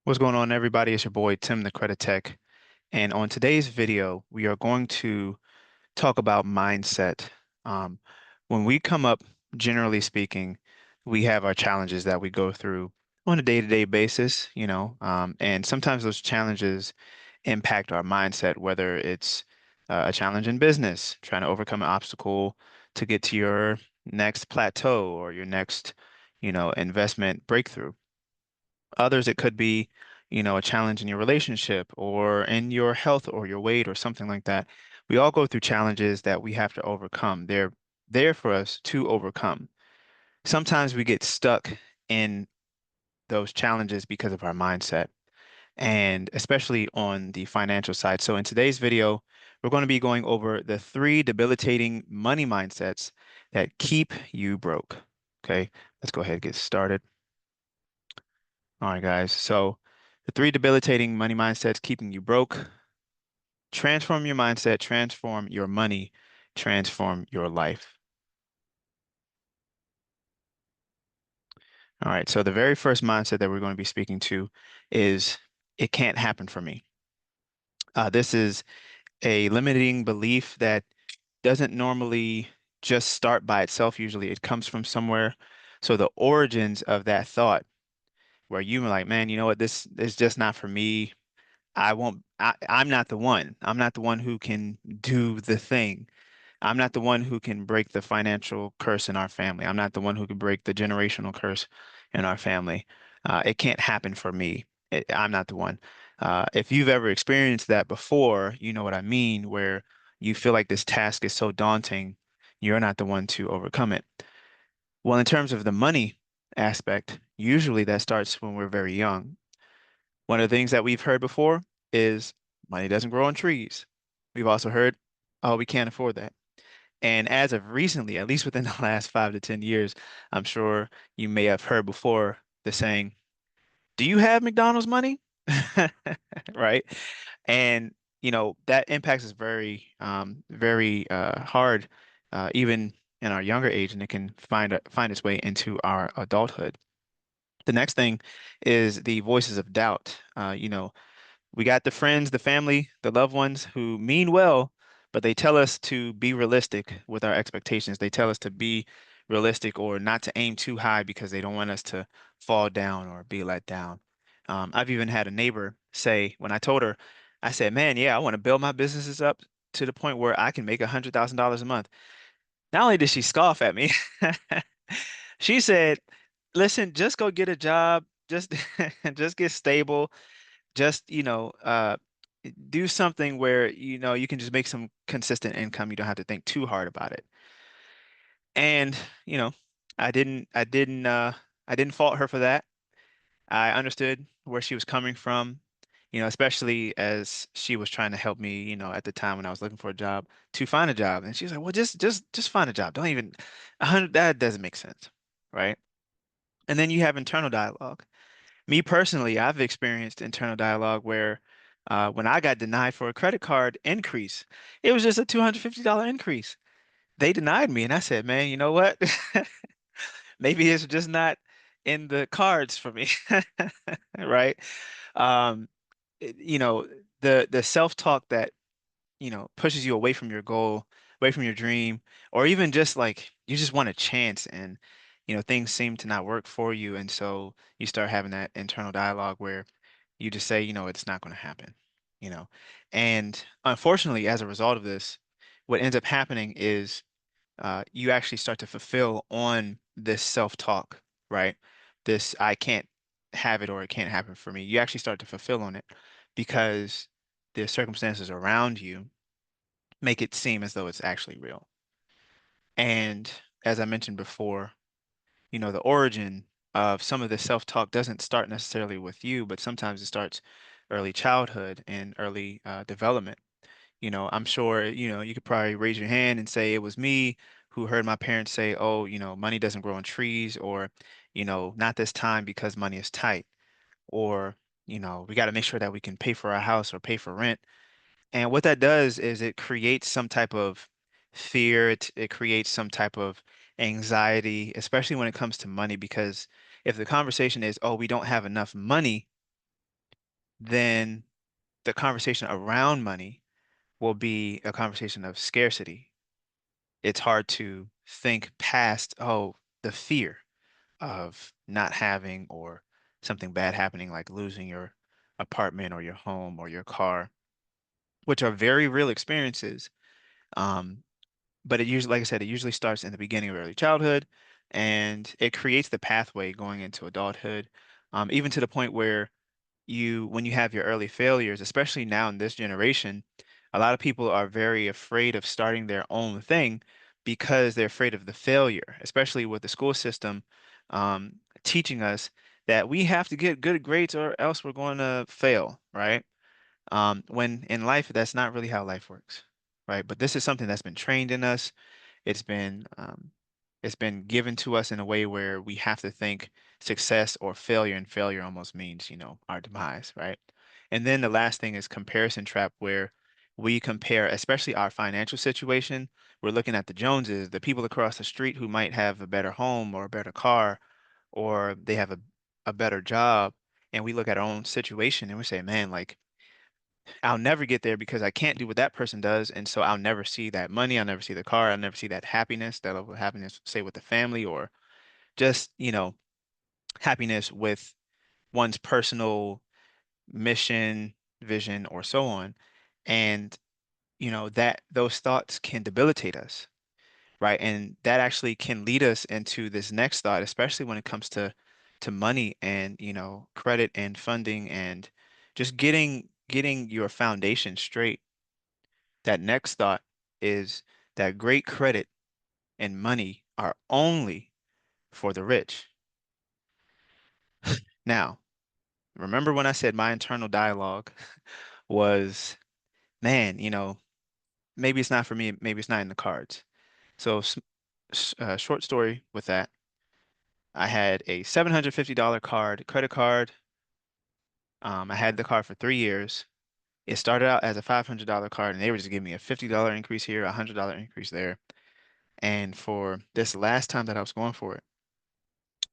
What's going on, everybody? It's your boy Tim, the Credit Tech. And on today's video, we are going to talk about mindset. Um, when we come up, generally speaking, we have our challenges that we go through on a day-to-day basis, and sometimes those challenges impact our mindset, whether it's a challenge in business, trying to overcome an obstacle to get to your next plateau or your next, investment breakthrough. Others, it could be, a challenge in your relationship or in your health or your weight or something like that. We all go through challenges that we have to overcome. They're there for us to overcome. Sometimes we get stuck in those challenges because of our mindset, and especially on the financial side. So in today's video, we're going to be going over the three debilitating money mindsets that keep you broke. Okay, let's go ahead and get started. All right, guys. So the three debilitating money mindsets keeping you broke. Transform your mindset, transform your money, transform your life. All right. So the very first mindset that we're going to be speaking to is it can't happen for me. This is a limiting belief that doesn't normally just start by itself. Usually it comes from somewhere. So the origins of that thought where you were like, man, you know what? This is just not for me. I'm not the one. I'm not the one who can do the thing. I'm not the one who can break the financial curse in our family. I'm not the one who can break the generational curse in our family. It can't happen for me. I'm not the one. If you've ever experienced that before, you know what I mean, where you feel like this task is so daunting, you're not the one to overcome it. Well, in terms of the money aspect, usually that starts when we're very young. One of the things that we've heard before is money doesn't grow on trees. We've also heard, oh, we can't afford that. And as of recently, at least within the last 5 to 10 years, I'm sure you may have heard before the saying, do you have McDonald's money? Right? And, that impacts us very hard, even in our younger age, and it can find its way into our adulthood. The next thing is the voices of doubt. We got the friends, the family, the loved ones who mean well, but they tell us to be realistic with our expectations. They tell us to be realistic or not to aim too high because they don't want us to fall down or be let down. I've even had a neighbor say, when I told her, I said, man, yeah, I want to build my businesses up to the point where I can make $100,000 a month. Not only did she scoff at me, she said, listen, just go get a job, just just get stable, just do something where you can just make some consistent income. You don't have to think too hard about it. And you know I didn't fault her for that. I understood where she was coming from, especially as she was trying to help me, at the time when I was looking for a job, to find a job. And she was like, well, just find a job, don't even 100. That doesn't make sense, right? And then you have internal dialogue. Me personally, I've experienced internal dialogue where when I got denied for a credit card increase, it was just a $250 increase. They denied me, and I said, man, you know what? Maybe it's just not in the cards for me, right? Um, it- you know, the self-talk that pushes you away from your goal, away from your dream, or even just like you just want a chance and things seem to not work for you, and so you start having that internal dialogue where you just say, it's not going to happen, you know. And unfortunately, as a result of this, what ends up happening is you actually start to fulfill on this self-talk, right? This I can't have it or it can't happen for me. You actually start to fulfill on it because the circumstances around you make it seem as though it's actually real. And as I mentioned before, the origin of some of this self-talk doesn't start necessarily with you, but sometimes it starts early childhood and early development. I'm sure, you could probably raise your hand and say it was me who heard my parents say, oh, money doesn't grow on trees, or, not this time because money is tight, or, we got to make sure that we can pay for our house or pay for rent. And what that does is it creates some type of fear. It creates some type of anxiety, especially when it comes to money, because if the conversation is, oh, we don't have enough money, then the conversation around money will be a conversation of scarcity. It's hard to think past, oh, the fear of not having or something bad happening, like losing your apartment or your home or your car, which are very real experiences. Um, but it usually, like I said, it usually starts in the beginning of early childhood, and it creates the pathway going into adulthood, even to the point where when you have your early failures, especially now in this generation, a lot of people are very afraid of starting their own thing because they're afraid of the failure, especially with the school system teaching us that we have to get good grades or else we're going to fail, right? When in life, that's not really how life works, right? But this is something that's been trained in us. It's been um, it's been given to us in a way where we have to think success or failure, and failure almost means, our demise, right? And then the last thing is comparison trap, where we compare, especially our financial situation. We're looking at the Joneses, the people across the street who might have a better home or a better car, or they have a better job, and we look at our own situation and we say, man, like I'll never get there because I can't do what that person does. And so I'll never see that money. I'll never see the car. I'll never see that happiness, that level of happiness, say with the family or just, happiness with one's personal mission, vision, or so on. And, that those thoughts can debilitate us, right? And that actually can lead us into this next thought, especially when it comes to money and, credit and funding and just getting your foundation straight. That next thought is that great credit and money are only for the rich. Now, remember when I said my internal dialogue was, man, maybe it's not for me, maybe it's not in the cards. So, short story with that, I had a $750 credit card. I had the card for 3 years. It started out as a $500 card, and they were just giving me a $50 increase here, a $100 increase there. And for this last time that I was going for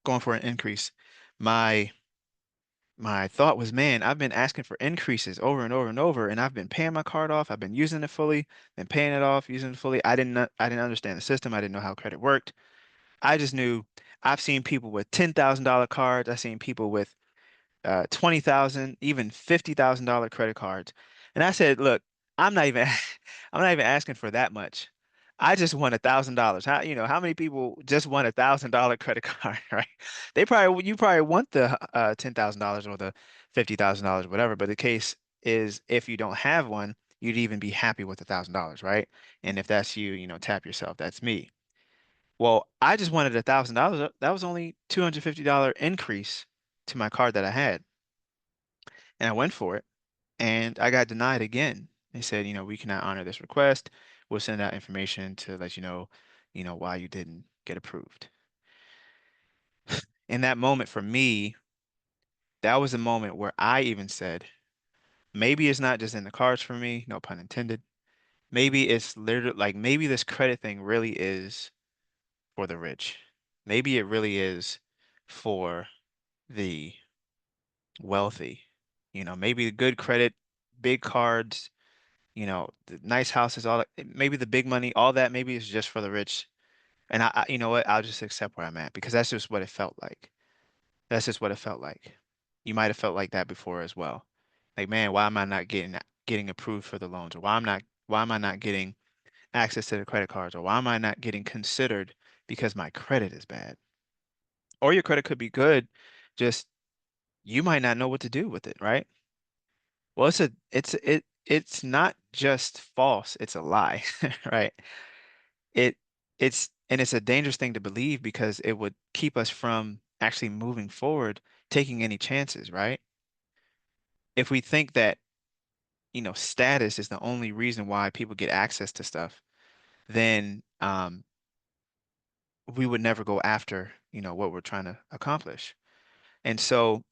an increase. My my thought was, man, I've been asking for increases over and over and over, and I've been paying my card off. I've been using it fully, been paying it off, using it fully. I didn't understand the system. I didn't know how credit worked. I just knew I've seen people with $10,000 cards. I've seen people with 20,000, even $50,000 credit cards. And I said, look, I'm not even I'm not even asking for that much. I just want $1,000. How many people just want $1,000 credit card, right? You probably want the $10,000 or the $50,000, whatever. But the case is, if you don't have one, you'd even be happy with $1,000, right? And if that's you, tap yourself. That's me. Well, I just wanted $1,000. That was only $250 increase to my card that I had. And I went for it, and I got denied again. They said, we cannot honor this request. We'll send out information to let why you didn't get approved. In that moment, for me, that was a moment where I even said, maybe it's not just in the cards for me, no pun intended. Maybe it's literally like maybe this credit thing really is for the rich. Maybe it really is for the wealthy. Maybe good credit, big cards, the nice houses, all that, maybe the big money, all that, maybe it's just for the rich. And you know what? I'll just accept where I'm at because that's just what it felt like. That's just what it felt like. You might have felt like that before as well. Like, man, why am I not getting approved for the loans? Or why am I not getting access to the credit cards? Or why am I not getting considered because my credit is bad? Or your credit could be good, just you might not know what to do with it, right? Well, it's not just false, it's a lie, right? It it's a dangerous thing to believe because it would keep us from actually moving forward, taking any chances, right? If we think that, status is the only reason why people get access to stuff, then we would never go after, what we're trying to accomplish. And so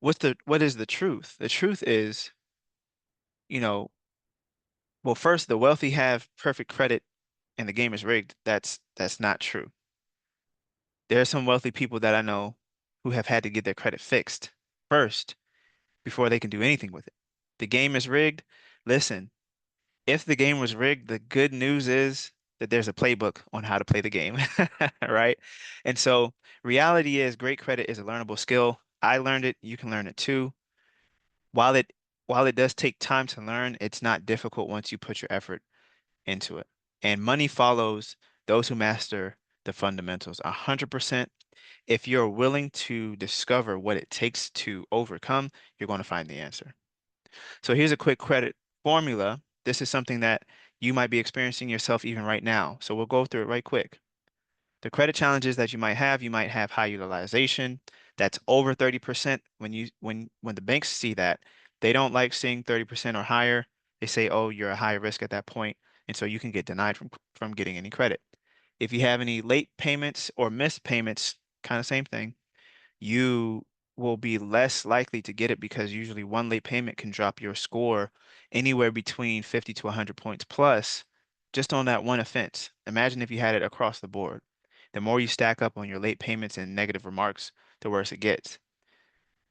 what is the truth? The truth is, you know, well, first, the wealthy have perfect credit and the game is rigged. That's not true. There are some wealthy people that I know who have had to get their credit fixed first before they can do anything with it. The game is rigged. Listen, if the game was rigged, the good news is that there's a playbook on how to play the game, right? And so reality is great credit is a learnable skill. I learned it, you can learn it too. While it while it does take time to learn, it's not difficult once you put your effort into it. And money follows those who master the fundamentals 100%. If you're willing to discover what it takes to overcome, you're going to find the answer. So here's a quick credit formula. This is something that you might be experiencing yourself even right now. So we'll go through it right quick. The credit challenges that you might have high utilization. That's over 30%. When the banks see that, they don't like seeing 30% or higher. They say, "Oh, you're a high risk at that point," and so you can get denied from getting any credit. If you have any late payments or missed payments, kind of same thing, you will be less likely to get it because usually one late payment can drop your score anywhere between 50 to 100 points plus just on that one offense. Imagine if you had it across the board. The more you stack up on your late payments and negative remarks, the worse it gets.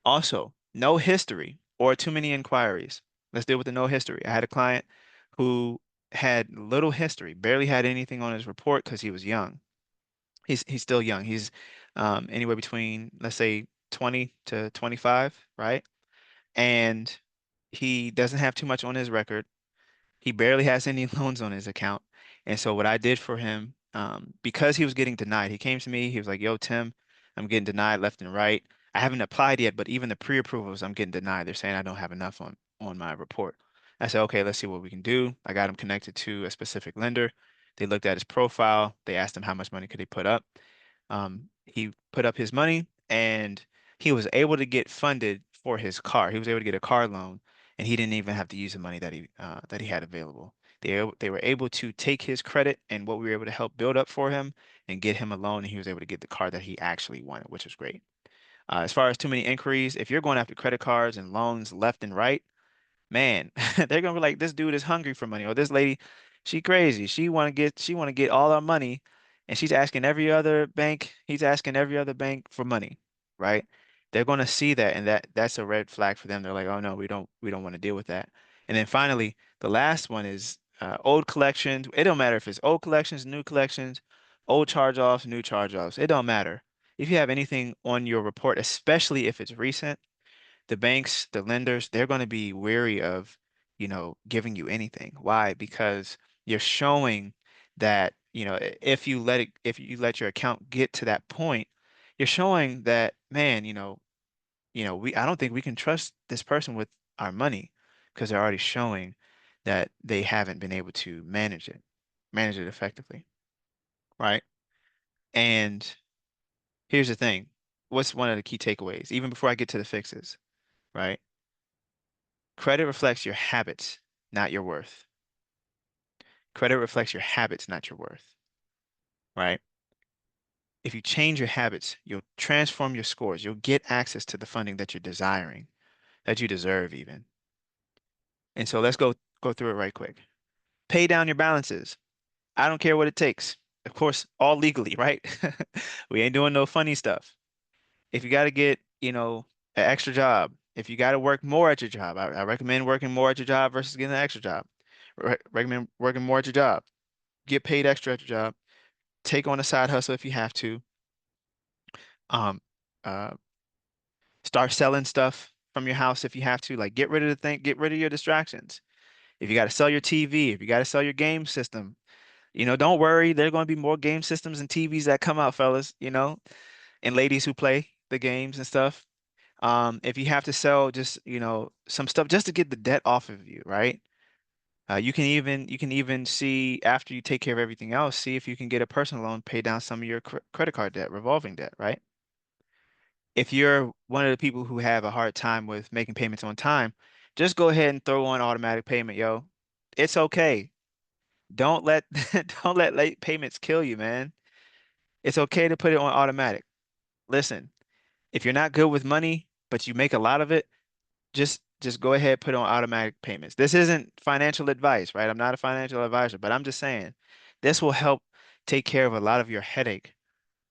Also, no history or too many inquiries. Let's deal with the no history. I had a client who had little history, barely had anything on his report because he was young. He's still young. He's anywhere between, let's say, 20 to 25, right? And he doesn't have too much on his record. He barely has any loans on his account. And so what I did for him, because he was getting denied, he came to me, he was like, "Yo, Tim, I'm getting denied left and right. I haven't applied yet, but even the pre-approvals, I'm getting denied. They're saying I don't have enough on my report." I said, "Okay, let's see what we can do." I got him connected to a specific lender. They looked at his profile. They asked him how much money could he put up. He put up his money and he was able to get funded for his car. He was able to get a car loan and he didn't even have to use the money that he had available. They were able to take his credit and what we were able to help build up for him and get him a loan, and he was able to get the car that he actually wanted, which was great. As far as too many inquiries, if you're going after credit cards and loans left and right, man, they're gonna be like, this dude is hungry for money, or this lady, she crazy. She want to get all our money, and she's asking every other bank, he's asking every other bank for money, right? They're gonna see that, and that's a red flag for them. They're like, oh no, we don't want to deal with that. And then finally, the last one is old collections. It don't matter if it's old collections, new collections, old charge-offs, new charge-offs. It don't matter. If you have anything on your report, especially if it's recent, the banks, the lenders, they're going to be wary of, giving you anything. Why? Because you're showing that, if you let your account get to that point, you're showing that, man, I don't think we can trust this person with our money because they're already showing that they haven't been able to manage it effectively, right? And here's the thing. What's one of the key takeaways, even before I get to the fixes, right? Credit reflects your habits, not your worth. Credit reflects your habits, not your worth, right? If you change your habits, you'll transform your scores. You'll get access to the funding that you're desiring, that you deserve even. And so let's go through it right quick. Pay down your balances. I don't care what it takes. Of course, all legally, right? We ain't doing no funny stuff. If you got to get, an extra job, if you got to work more at your job, I recommend working more at your job versus getting an extra job. Recommend working more at your job. Get paid extra at your job. Take on a side hustle if you have to. Um, uh, Start selling stuff from your house if you have to. Like get rid of your distractions. If you got to sell your TV, if you got to sell your game system, don't worry. There are going to be more game systems and TVs that come out, fellas, and ladies who play the games and stuff. If you have to sell just, some stuff just to get the debt off of you, right? You can even see after you take care of everything else, see if you can get a personal loan, pay down some of your credit card debt, revolving debt, right? If you're one of the people who have a hard time with making payments on time, just go ahead and throw on automatic payment, yo. It's okay. Don't let don't let late payments kill you, man. It's okay to put it on automatic. Listen, if you're not good with money, but you make a lot of it, just go ahead, put on automatic payments. This isn't financial advice, right? I'm not a financial advisor, but I'm just saying this will help take care of a lot of your headache.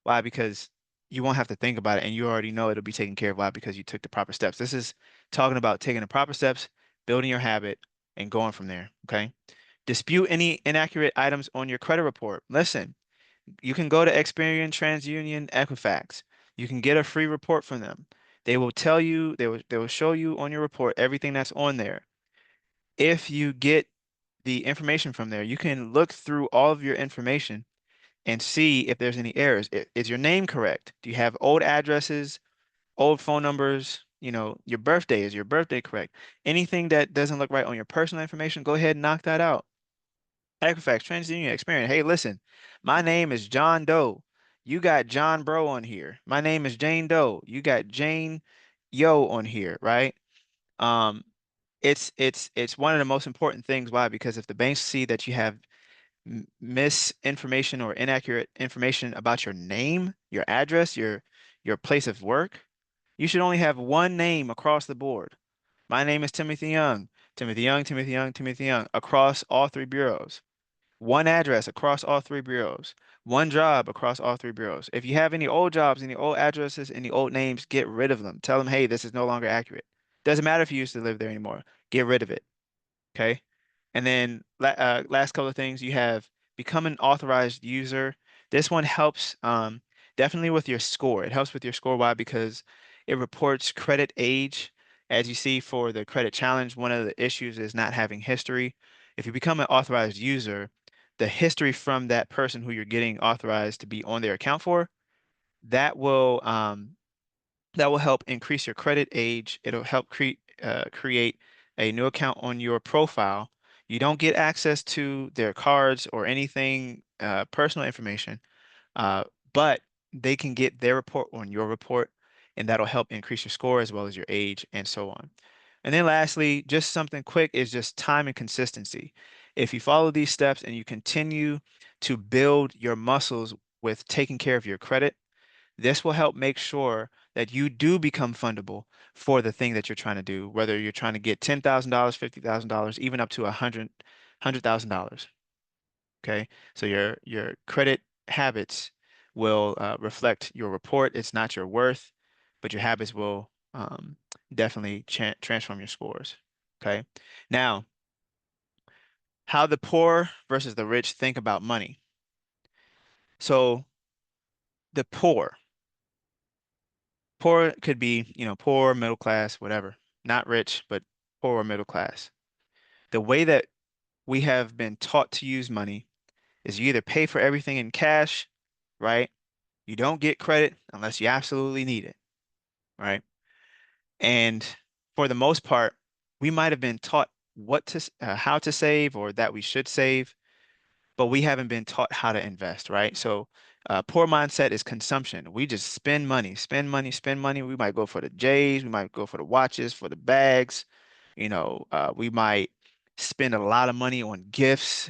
Why? Because you won't have to think about it, and you already know it'll be taken care of. Why? Because you took the proper steps. This is talking about taking the proper steps, building your habit, and going from there. Okay. Dispute any inaccurate items on your credit report. Listen, you can go to Experian, TransUnion, Equifax. You can get a free report from them. They will tell you, they will show you on your report everything that's on there. If you get the information from there, you can look through all of your information and see if there's any errors. Is your name correct? Do you have old addresses, old phone numbers? Your birthday, is your birthday correct? Anything that doesn't look right on your personal information, go ahead and knock that out. Equifax, TransUnion, Experian. Hey, listen, my name is John Doe. You got John Bro on here. My name is Jane Doe. You got Jane Yo on here, right? Um, it's one of the most important things. Why? Because if the banks see that you have misinformation or inaccurate information about your name, your address, your place of work, you should only have one name across the board. My name is Timothy Young. Timothy Young, Timothy Young, Timothy Young, across all three bureaus. One address across all three bureaus. One job across all three bureaus. If you have any old jobs, any old addresses, any old names, get rid of them. Tell them, hey, this is no longer accurate. Doesn't matter if you used to live there anymore. Get rid of it. Okay. And then last couple of things, you have become an authorized user. This one helps definitely with your score. It helps with your score. Why? Because it reports credit age. As you see for the credit challenge, one of the issues is not having history. If you become an authorized user, the history from that person who you're getting authorized to be on their account for, that will help increase your credit age. It'll help create a new account on your profile. You don't get access to their cards or anything personal information, uh, but they can get their report on your report, and that'll help increase your score as well as your age and so on. And then lastly, just something quick is just time and consistency. If you follow these steps and you continue to build your muscles with taking care of your credit, this will help make sure that you do become fundable for the thing that you're trying to do, whether you're trying to get $10,000, $50,000, even up to $100,000. Okay, so your credit habits will reflect your report. It's not your worth, but your habits will definitely transform your scores. Okay, now how the poor versus the rich think about money. So the poor could be, poor, middle class, whatever. Not rich, but poor or middle class. The way that we have been taught to use money is you either pay for everything in cash, right? You don't get credit unless you absolutely need it, right? And for the most part, we might have been taught how to save or that we should save, but we haven't been taught how to invest, right? So, poor mindset is consumption. We just spend money, spend money, spend money. We might go for the J's, we might go for the watches, for the bags. We might spend a lot of money on gifts,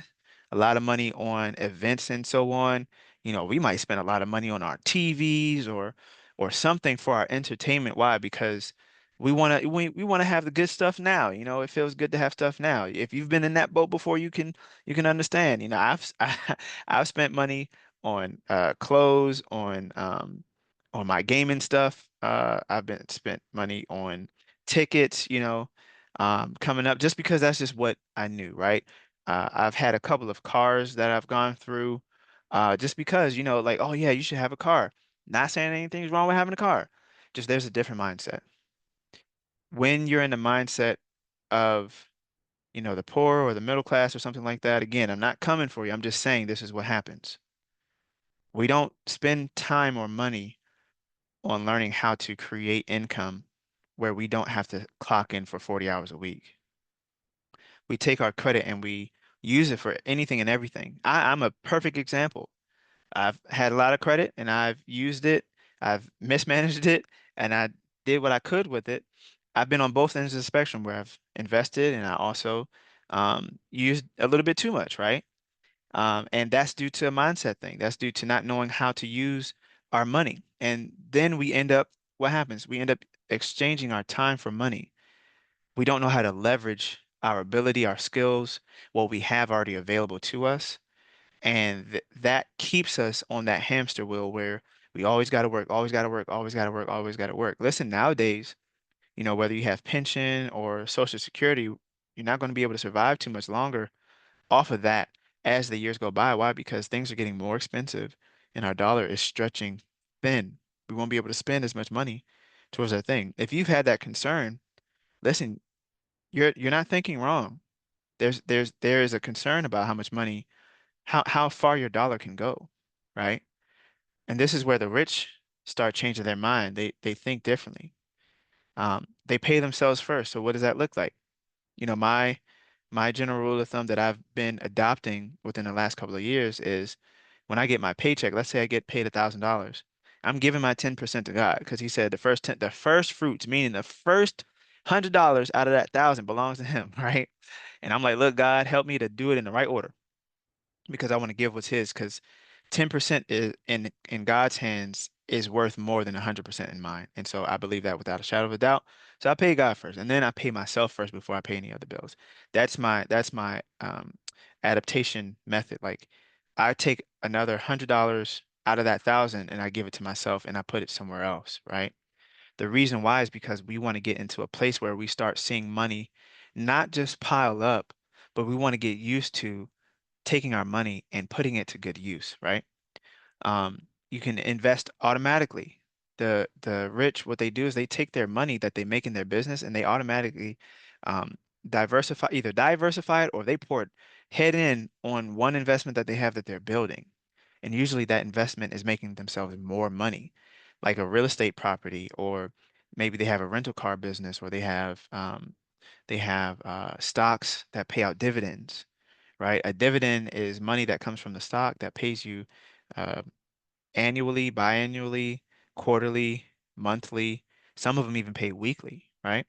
a lot of money on events and so on. We might spend a lot of money on our TVs or something for our entertainment. Why? Because we want to have the good stuff now. It feels good to have stuff now. If you've been in that boat before, you can understand. I've spent money on clothes, on my gaming stuff. I've been spent money on tickets, coming up just because that's just what I knew, right? I've had a couple of cars that I've gone through just because, like, oh yeah, you should have a car. Not saying anything's wrong with having a car. Just there's a different mindset. When you're in the mindset of the poor or the middle class or something like that, again, I'm not coming for you. I'm just saying this is what happens. We don't spend time or money on learning how to create income where we don't have to clock in for 40 hours a week. We take our credit and we use it for anything and everything. I'm a perfect example. I've had a lot of credit and I've used it, I've mismanaged it, and I did what I could with it. I've been on both ends of the spectrum where I've invested and I also used a little bit too much, right? And that's due to a mindset thing. That's due to not knowing how to use our money. And then what happens? We end up exchanging our time for money. We don't know how to leverage our ability, our skills, what we have already available to us. And th that keeps us on that hamster wheel where We always got to work, always got to work, always got to work, always got to work. Listen, nowadays, whether you have pension or Social Security, you're not going to be able to survive too much longer off of that as the years go by. Why? Because things are getting more expensive and our dollar is stretching thin. We won't be able to spend as much money towards that thing. If you've had that concern, listen, you're not thinking wrong. There is a concern about how much money, how far your dollar can go, right? And this is where the rich start changing their mind. They think differently. They pay themselves first. So what does that look like? My general rule of thumb that I've been adopting within the last couple of years is when I get my paycheck, let's say I get paid $1,000, I'm giving my 10% to God because He said the first fruits, meaning the first $100 out of that thousand belongs to Him, right? And I'm like, look, God, help me to do it in the right order because I want to give what's His because 10% is in God's hands is worth more than 100% in mine. And so I believe that without a shadow of a doubt. So I pay God first, and then I pay myself first before I pay any other bills. That's my adaptation method. Like I take another $100 out of that thousand and I give it to myself and I put it somewhere else, right? The reason why is because we want to get into a place where we start seeing money not just pile up, but we want to get used to taking our money and putting it to good use, right? You can invest automatically. The rich, what they do is they take their money that they make in their business and they automatically um, either diversify it or they pour it head in on one investment that they have that they're building. And usually that investment is making themselves more money, like a real estate property, or maybe they have a rental car business, or they have stocks that pay out dividends, right? A dividend is money that comes from the stock that pays you uh, annually, biannually, quarterly, monthly. Some of them even pay weekly, right?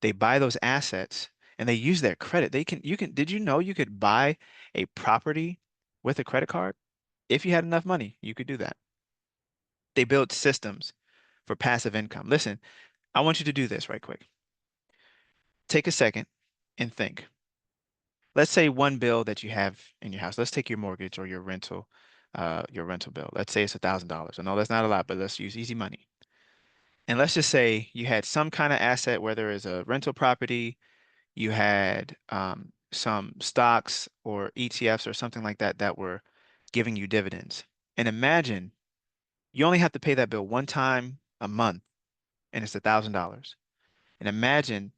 They buy those assets and they use their credit. Did you know you could buy a property with a credit card? If you had enough money, you could do that. They build systems for passive income. Listen, I want you to do this right quick. Take a second and think. Let's say one bill that you have in your house. Let's take your mortgage or your rental bill. Let's say it's $1,000. I know that's not a lot, but let's use easy money. And let's just say you had some kind of asset, whether it's a rental property, you had some stocks or ETFs or something like that that were giving you dividends. And imagine you only have to pay that bill one time a month, and it's $1,000. And imagine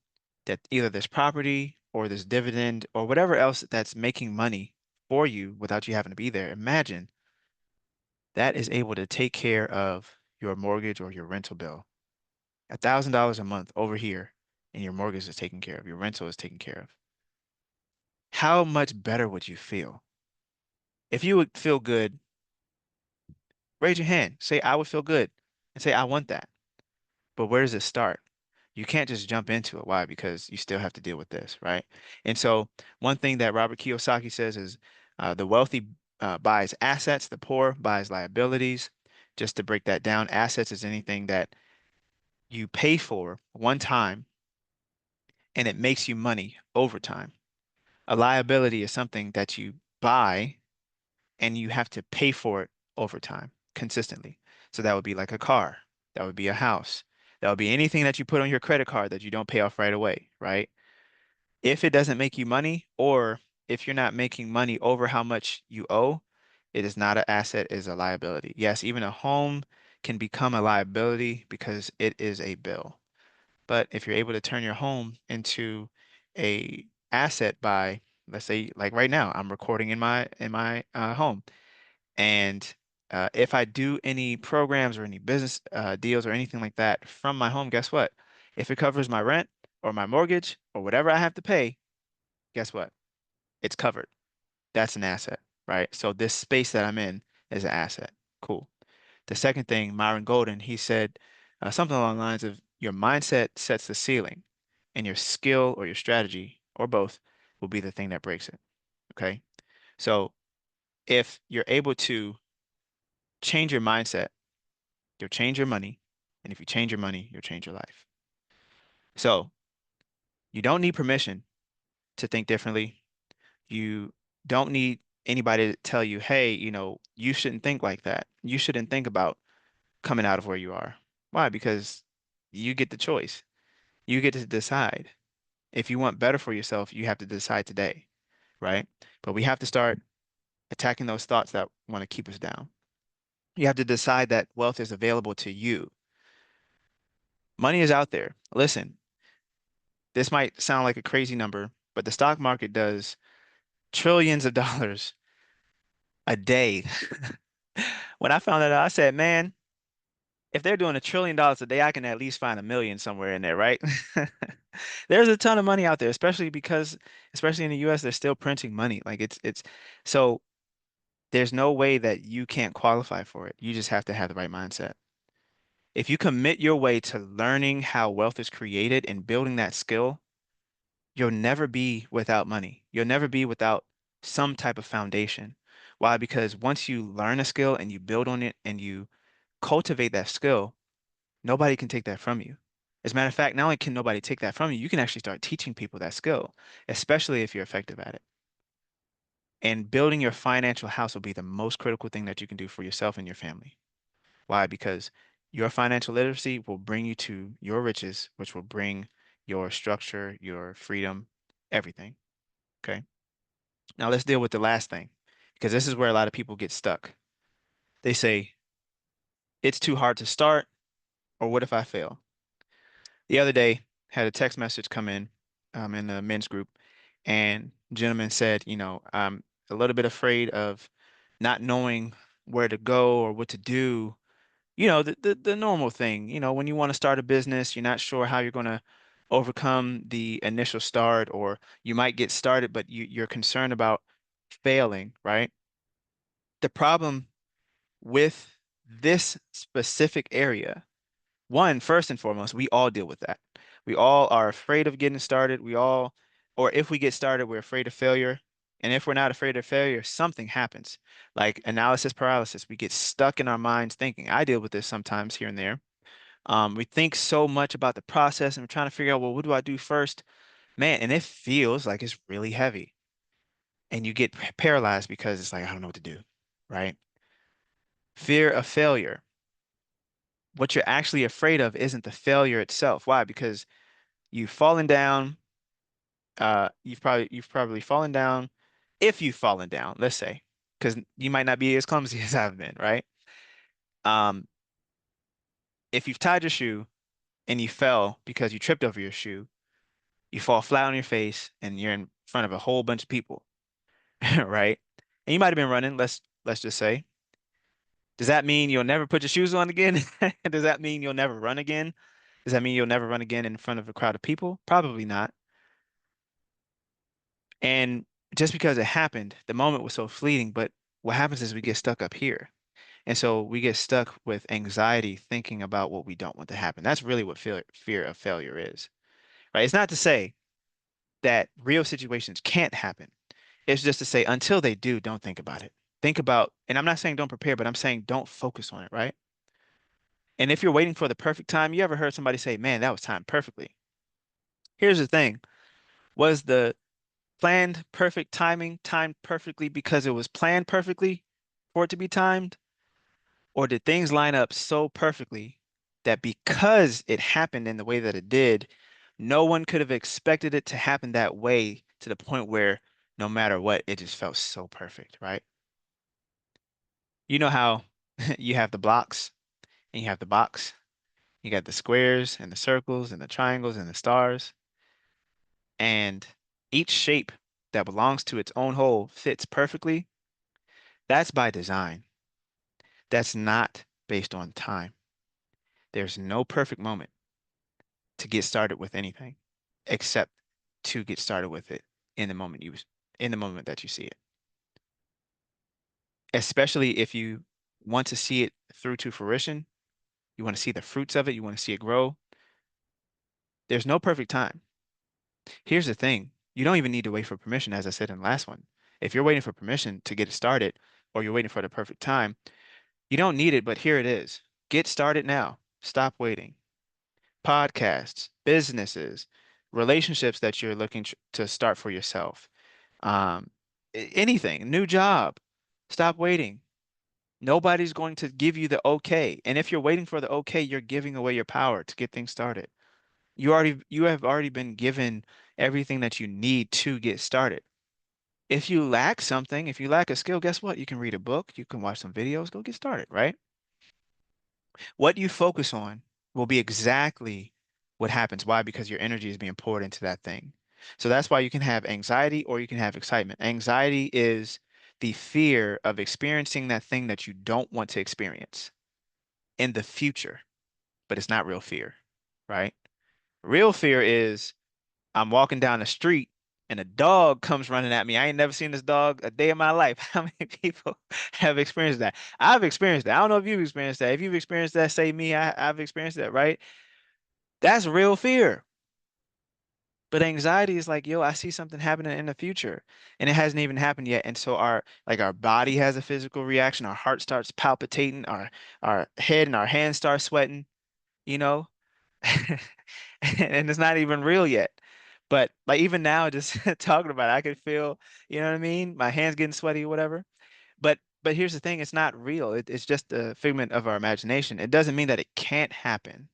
that either this property or this dividend or whatever else that's making money for you without you having to be there, imagine that is able to take care of your mortgage or your rental bill. $1,000 a month over here, and your mortgage is taken care of, your rental is taken care of. How much better would you feel? If you would feel good, raise your hand. Say, I would feel good, and say, I want that. But where does it start? You can't just jump into it. Why? Because you still have to deal with this, right? And so, one thing that Robert Kiyosaki says is the wealthy buys assets, the poor buys liabilities. Just to break that down, assets is anything that you pay for one time and it makes you money over time. A liability is something that you buy and you have to pay for it over time consistently. So that would be like a car, that would be a house, that would be anything that you put on your credit card that you don't pay off right away, right? If it doesn't make you money, or if you're not making money over how much you owe, it is not an asset, it is a liability. Yes, even a home can become a liability because it is a bill. But if you're able to turn your home into a asset by, let's say, like right now, I'm recording in my home, and if I do any programs or any business deals or anything like that from my home, guess what? If it covers my rent or my mortgage or whatever I have to pay, guess what? It's covered. That's an asset, right? So this space that I'm in is an asset. Cool. The second thing, Myron Golden, he said something along the lines of your mindset sets the ceiling, and your skill or your strategy or both will be the thing that breaks it. Okay. So if you're able to change your mindset, you'll change your money. And if you change your money, you'll change your life. So you don't need permission to think differently. You don't need anybody to tell you, hey, you shouldn't think like that. You shouldn't think about coming out of where you are. Why? Because you get the choice. You get to decide. If you want better for yourself, you have to decide today, right? But we have to start attacking those thoughts that want to keep us down. You have to decide that wealth is available to you. Money is out there. Listen, this might sound like a crazy number, but the stock market does trillions of dollars a day. When I found that out, I said, man, if they're doing $1 trillion a day, I can at least find a million somewhere in there, right? There's a ton of money out there, especially because, especially in the US, they're still printing money. Like so there's no way that you can't qualify for it. You just have to have the right mindset. If you commit your way to learning how wealth is created and building that skill, you'll never be without money. You'll never be without some type of foundation. Why? Because once you learn a skill and you build on it and you cultivate that skill, nobody can take that from you. As a matter of fact, not only can nobody take that from you, you can actually start teaching people that skill, especially if you're effective at it. And building your financial house will be the most critical thing that you can do for yourself and your family. Why? Because your financial literacy will bring you to your riches, which will bring your structure, your freedom, everything. Okay. Now let's deal with the last thing, because this is where a lot of people get stuck. They say, it's too hard to start, or what if I fail? The other day, had a text message come in the men's group, and gentleman said, I'm a little bit afraid of not knowing where to go or what to do. The normal thing, when you want to start a business, you're not sure how you're going to overcome the initial start, or you might get started, but you're concerned about failing, right? The problem with this specific area, one, first and foremost, we all deal with that. We all are afraid of getting started. Or if we get started, we're afraid of failure. And if we're not afraid of failure, something happens, like analysis paralysis. We get stuck in our minds thinking. I deal with this sometimes here and there. We think so much about the process and we're trying to figure out, well, what do I do first? Man, and it feels like it's really heavy. And you get paralyzed because it's like, I don't know what to do, right? Fear of failure. What you're actually afraid of isn't the failure itself. Why? Because you've fallen down. You've probably fallen down. If you've fallen down, let's say, because you might not be as clumsy as I've been, right? Um, if you've tied your shoe and you fell because you tripped over your shoe, you fall flat on your face and you're in front of a whole bunch of people, right? And you might have been running, let's just say. Does that mean you'll never put your shoes on again? Does that mean you'll never run again? Does that mean you'll never run again in front of a crowd of people? Probably not. And just because it happened, the moment was so fleeting, but what happens is we get stuck up here. And so we get stuck with anxiety thinking about what we don't want to happen. That's really what fear of failure is, right? It's not to say that real situations can't happen. It's just to say until they do, don't think about it. Think about, and I'm not saying don't prepare, but I'm saying don't focus on it, right? And if you're waiting for the perfect time, you ever heard somebody say, man, that was timed perfectly? Here's the thing. Was the planned perfect timing timed perfectly because it was planned perfectly for it to be timed? Or did things line up so perfectly that because it happened in the way that it did, no one could have expected it to happen that way to the point where no matter what, it just felt so perfect, right? You know how you have the blocks and you have the box. You got the squares and the circles and the triangles and the stars. And each shape that belongs to its own hole fits perfectly. That's by design. That's not based on time. There's no perfect moment to get started with anything except to get started with it in the moment in the moment that you see it. Especially if you want to see it through to fruition, you want to see the fruits of it, you want to see it grow. There's no perfect time. Here's the thing. You don't even need to wait for permission, as I said in the last one. If you're waiting for permission to get it started, or you're waiting for the perfect time, you don't need it, but here it is. Get started now. Stop waiting. Podcasts, businesses, relationships that you're looking to start for yourself. Anything, new job. Stop waiting. Nobody's going to give you the okay. And if you're waiting for the okay, you're giving away your power to get things started. You have already been given everything that you need to get started. If you lack something, if you lack a skill, guess what? You can read a book, you can watch some videos, go get started, right? What you focus on will be exactly what happens. Why? Because your energy is being poured into that thing. So that's why you can have anxiety or you can have excitement. Anxiety is the fear of experiencing that thing that you don't want to experience in the future, but it's not real fear, right? Real fear is I'm walking down the street and a dog comes running at me. I ain't never seen this dog a day in my life. How many people have experienced that? I've experienced that. I don't know if you've experienced that. If you've experienced that, say me. I've experienced that, right? That's real fear. But anxiety is like, yo, I see something happening in the future and it hasn't even happened yet. And so our body has a physical reaction. Our heart starts palpitating, our head and our hands start sweating, you know? And it's not even real yet. But like even now, just talking about it, I could feel, you know what I mean? My hands getting sweaty or whatever. But here's the thing, it's not real. It's just a figment of our imagination. It doesn't mean that it can't happen,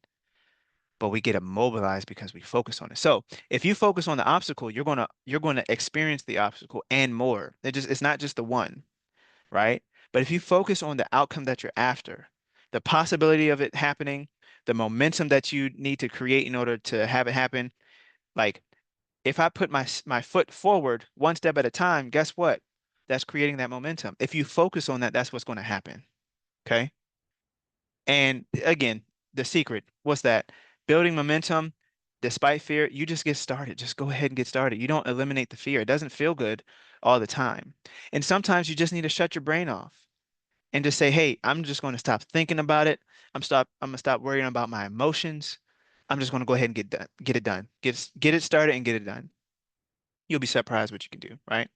but we get immobilized because we focus on it. So if you focus on the obstacle, you're gonna experience the obstacle and more. It's not just the one, right? But if you focus on the outcome that you're after, the possibility of it happening, the momentum that you need to create in order to have it happen, like if I put my foot forward one step at a time, guess what? That's creating that momentum. If you focus on that, that's what's going to happen. Okay. And again, the secret, what's that? Building momentum despite fear, you just get started. Just go ahead and get started. You don't eliminate the fear. It doesn't feel good all the time. And sometimes you just need to shut your brain off and just say, hey, I'm just going to stop thinking about it. I'm gonna stop worrying about my emotions. I'm just going to go ahead and get it done. Get it started and get it done. You'll be surprised what you can do, right?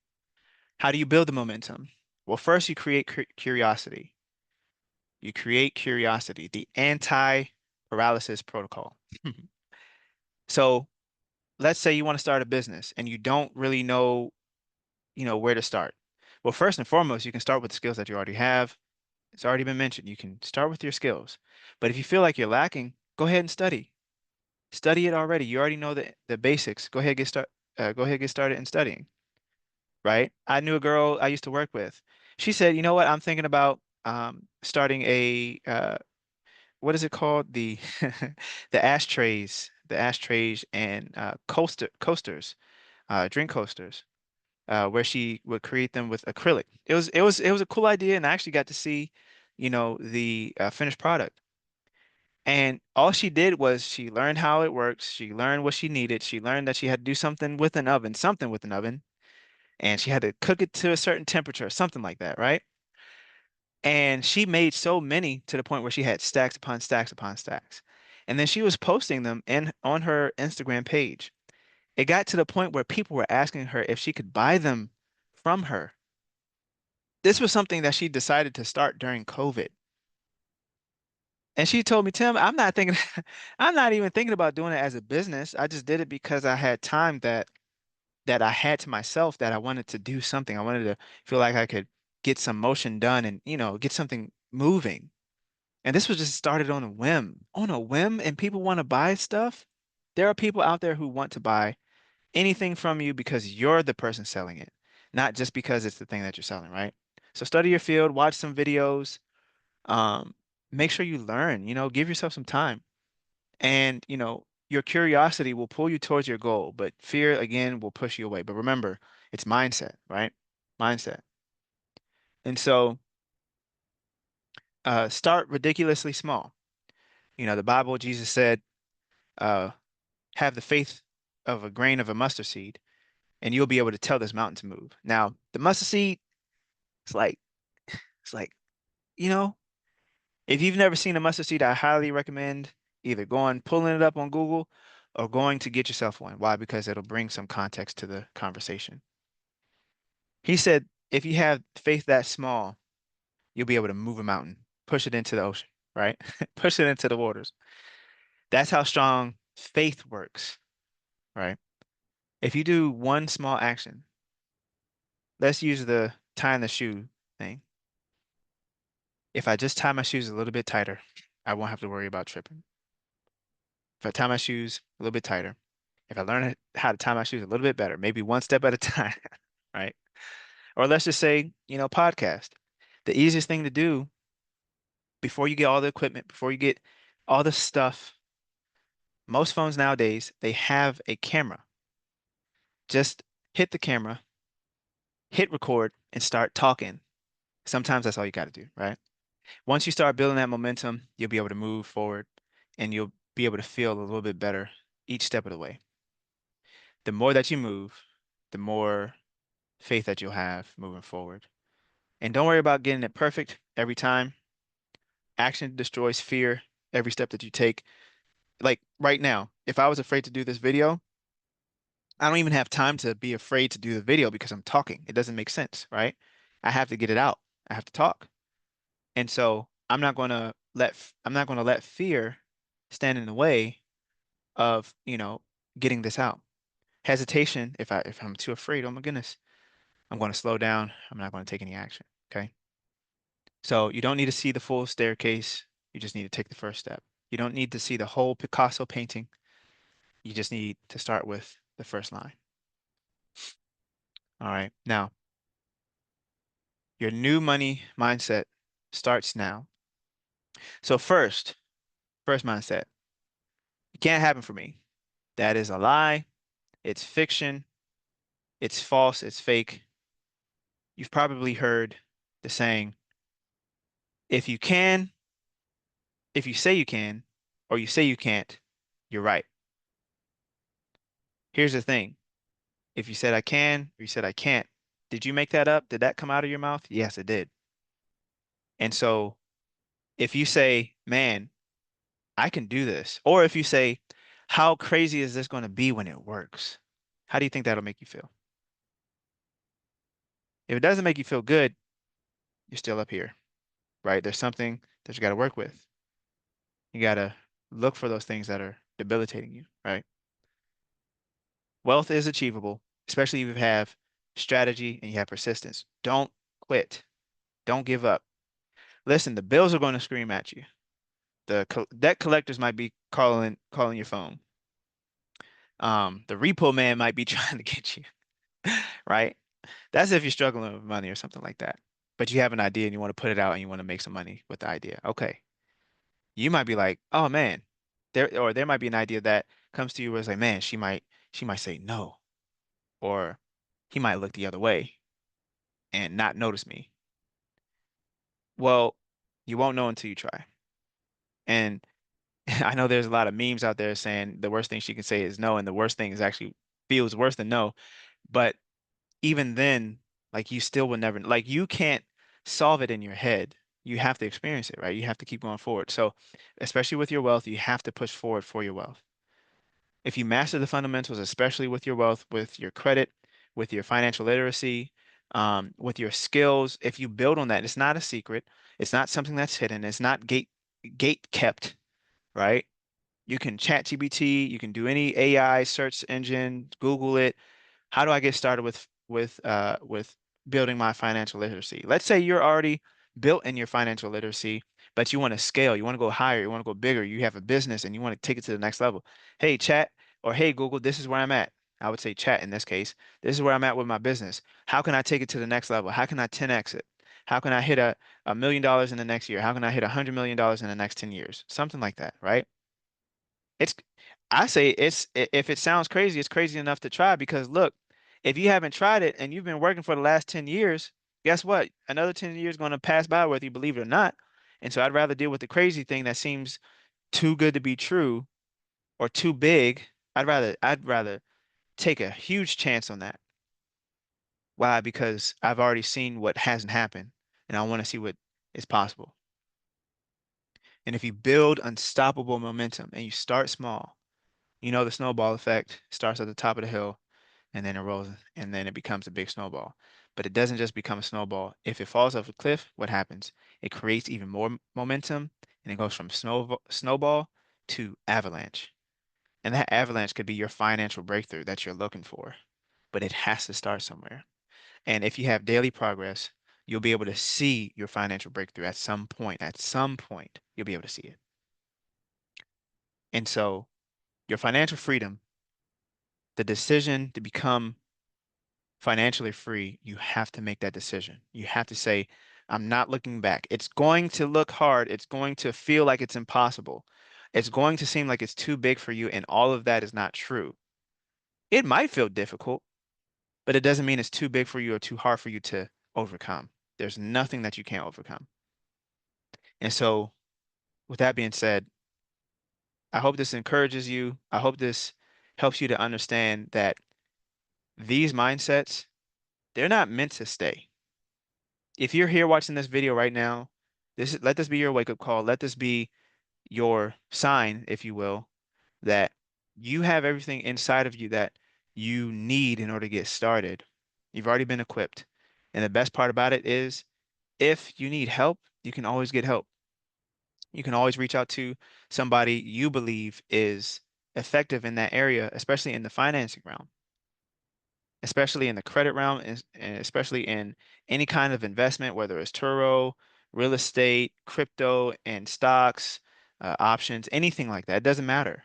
How do you build the momentum? Well, first you create curiosity. You create curiosity, the anti-paralysis protocol. So let's say you want to start a business and you don't really know, where to start. Well, first and foremost, you can start with the skills that you already have. It's already been mentioned. You can start with your skills. But if you feel like you're lacking, go ahead and study. Study it already. You already know the basics. Go ahead, get started in studying. Right? I knew a girl I used to work with. She said, you know what? I'm thinking about starting what is it called? The ashtrays and coasters, drink coasters, where she would create them with acrylic. It was a cool idea, and I actually got to see, the finished product. And all she did was she learned how it works. She learned what she needed. She learned that she had to do something with an oven, and she had to cook it to a certain temperature, something like that, right? And she made so many to the point where she had stacks upon stacks upon stacks. And then she was posting them in on her Instagram page. It got to the point where people were asking her if she could buy them from her. This was something that she decided to start during COVID. And she told me, Tim, I'm not thinking, I'm not even thinking about doing it as a business. I just did it because I had time that I had to myself that I wanted to do something. I wanted to feel like I could get some motion done and, get something moving. And this was just started on a whim, and people want to buy stuff. There are people out there who want to buy anything from you because you're the person selling it, not just because it's the thing that you're selling, right? So study your field, watch some videos, um, make sure you learn, give yourself some time. And, your curiosity will pull you towards your goal, but fear again will push you away. But remember, it's mindset, right? Mindset. And so start ridiculously small. The Bible, Jesus said, uh, have the faith of a grain of a mustard seed, and you'll be able to tell this mountain to move. Now, the mustard seed, it's like, it's like, you know, if you've never seen a mustard seed, I highly recommend either going, pulling it up on Google or going to get yourself one. Why? Because it'll bring some context to the conversation. He said, if you have faith that small, you'll be able to move a mountain, push it into the ocean, right? Push it into the waters. That's how strong faith works, right? If you do one small action, let's use the tying the shoe thing. if I just tie my shoes a little bit tighter, I won't have to worry about tripping. If I tie my shoes a little bit tighter, if I learn how to tie my shoes a little bit better, maybe one step at a time, right? Or let's just say, podcast. The easiest thing to do before you get all the equipment, before you get all the stuff, most phones nowadays, they have a camera. Just hit the camera, hit record, and start talking. Sometimes that's all you got to do, right? Once you start building that momentum, you'll be able to move forward and you'll be able to feel a little bit better each step of the way. The more that you move, the more faith that you'll have moving forward. And don't worry about getting it perfect every time. Action destroys fear every step that you take. Like right now, if I was afraid to do this video, I don't even have time to be afraid to do the video because I'm talking. It doesn't make sense, right? I have to get it out. I have to talk. And so I'm not going to let fear stand in the way of, getting this out. Hesitation, if I'm too afraid, oh my goodness, I'm going to slow down. I'm not going to take any action. Okay. So you don't need to see the full staircase. You just need to take the first step. You don't need to see the whole Picasso painting. You just need to start with the first line. All right. Now, your new money mindset starts now. So first mindset, it can't happen for me. That is a lie. It's fiction. It's false. It's fake. You've probably heard the saying, if you can, if you say you can, or you say you can't, you're right. Here's the thing. If you said I can, or you said I can't, did you make that up? Did that come out of your mouth? Yes, it did. And so if you say, man, I can do this, or if you say, how crazy is this going to be when it works? How do you think that'll make you feel? If it doesn't make you feel good, you're still up here, right? There's something that you got to work with. You got to look for those things that are debilitating you, right? Wealth is achievable, especially if you have strategy and you have persistence. Don't quit. Don't give up. Listen, the bills are going to scream at you. The debt collectors might be calling your phone. The repo man might be trying to get you, right? That's if you're struggling with money or something like that. But you have an idea and you want to put it out and you want to make some money with the idea. Okay. You might be like, oh man, there might be an idea that comes to you where it's like, man, she might say no, or he might look the other way and not notice me. Well, you won't know until you try. And I know there's a lot of memes out there saying the worst thing she can say is no, and the worst thing is actually feels worse than no. But even then, like you still will never, like you can't solve it in your head. You have to experience it, right? You have to keep going forward. So, especially with your wealth, you have to push forward for your wealth. If you master the fundamentals, especially with your wealth, with your credit, with your financial literacy, with your skills, if you build on that, it's not a secret. It's not something that's hidden. It's not gate kept, right? You can chat GBT, you can do any AI search engine, Google it. How do I get started with building my financial literacy? Let's say you're already built in your financial literacy, but you want to scale, you want to go higher, you want to go bigger, you have a business and you want to take it to the next level. Hey, chat, or hey, Google, this is where I'm at. I would say chat in this case. This is where I'm at with my business. How can I take it to the next level? How can I 10x it? How can I hit a million dollars in the next year? How can I hit $100 million in the next 10 years? Something like that, right? It's, I say if it sounds crazy, it's crazy enough to try because look, if you haven't tried it and you've been working for the last 10 years, guess what? Another 10 years is going to pass by whether you believe it or not. And so I'd rather deal with the crazy thing that seems too good to be true or too big. I'd rather take a huge chance on that. Why? Because I've already seen what hasn't happened and I want to see what is possible. And if you build unstoppable momentum and you start small, the snowball effect starts at the top of the hill and then it rolls and then it becomes a big snowball. But it doesn't just become a snowball. If it falls off a cliff, what happens? It creates even more momentum and it goes from snowball to avalanche. And that avalanche could be your financial breakthrough that you're looking for, but it has to start somewhere. And if you have daily progress, you'll be able to see your financial breakthrough at some point. At some point, you'll be able to see it. And so, your financial freedom, the decision to become financially free, you have to make that decision. You have to say, I'm not looking back. It's going to look hard. It's going to feel like it's impossible. It's going to seem like it's too big for you, and all of that is not true. It might feel difficult, but it doesn't mean it's too big for you or too hard for you to overcome. There's nothing that you can't overcome. And so, with that being said, I hope this encourages you. I hope this helps you to understand that these mindsets, they're not meant to stay. If you're here watching this video right now, let this be your wake-up call. Let this be your sign, if you will, that you have everything inside of you that you need in order to get started. You've already been equipped. And the best part about it is if you need help, you can always get help. You can always reach out to somebody you believe is effective in that area, especially in the financing realm, especially in the credit realm, and especially in any kind of investment, whether it's Turo, real estate, crypto, and stocks, options, anything like that. It doesn't matter.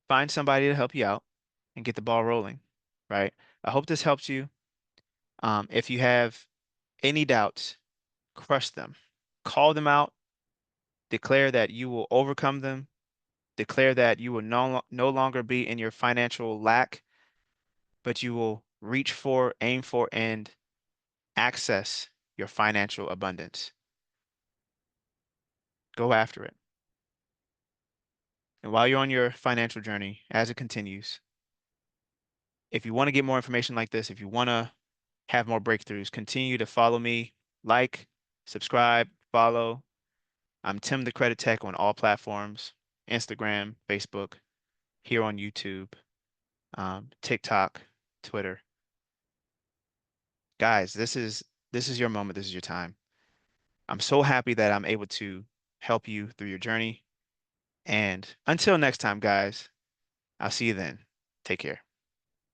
Find somebody to help you out and get the ball rolling, right? I hope this helps you. If you have any doubts, crush them. Call them out. Declare that you will overcome them. Declare that you will no longer be in your financial lack, but you will reach for, aim for, and access your financial abundance. Go after it. And while you're on your financial journey, as it continues, if you want to get more information like this, if you want to have more breakthroughs, continue to follow me, like, subscribe, follow. I'm Tim the Credit Tech on all platforms, Instagram, Facebook, here on YouTube, TikTok, Twitter. Guys, this is your moment. This is your time. I'm so happy that I'm able to help you through your journey. And until next time, guys, I'll see you then. Take care.